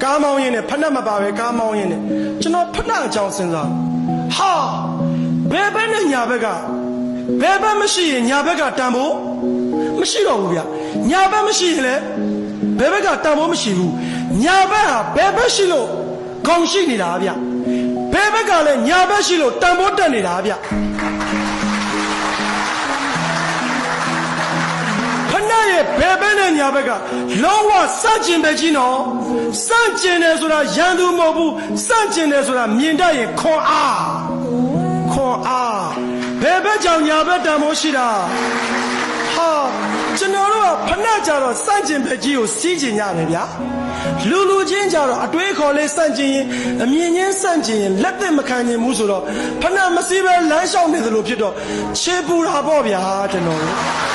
ကားမောင်းရင်းနဲ့ဖက်နှက်မပါပဲကားမောင်းရင်းနဲ့ကျွန်တော်ဖက်နှက်အကြောင်းစဉ်းစားဟာဘယ်ဘက်နဲ့ညာဘက်ကဘယ်ဘက်မရှိရင်ညာဘက်ကတန်ဖို့မရှိတော့ဘူးဗျညာဘက်မရှိရင်လည်းဘယ်ဘက်ကတန်ဖို့မရှိဘူးညာဘက်ဟာဘယ်ဘက်ရှိလို့ခေါင်းရှိနေတာဗျဘယ်ဘက်ကလည်းညာဘက်ရှိလို့တန်ဖို့တက်နေတာဗျဖက်နှက်ရဲ့ဘယ်ဘက်နဲ့ညာဘက်ကလုံးဝစန့်ကျင်ပဲကြီးနော်စန့်ကျင်တယ်ဆိုတာရန်သူမဟုတ်ဘူးစန့်ကျင်တယ်ဆိုတာမြင်တတ်ရင်ခွန်အားဘယ်ဘက်ကြောင့်ညာဘက်တန်ဖို့ရှိတာဟာကျွန်တော်တို့ကဖက်နှက်ကြတော့စန့်ကျင်ပဲကြီးကိုစီးကျင်ရတယ်ဗျာလူချင်းကြတော့အတွေးခေါ်လေးစန့်ကျင်ရင်အမြင်ချင်းစန့်ကျင်ရင်လက်သက်မခံနိုင်ဘူးဆိုတော့ဖက်နှက်မစီးပဲလမ်းလျှောက်နေသလိုဖြစ်တော့ခြေပူတာပေါ့ဗျာကျွန်တော်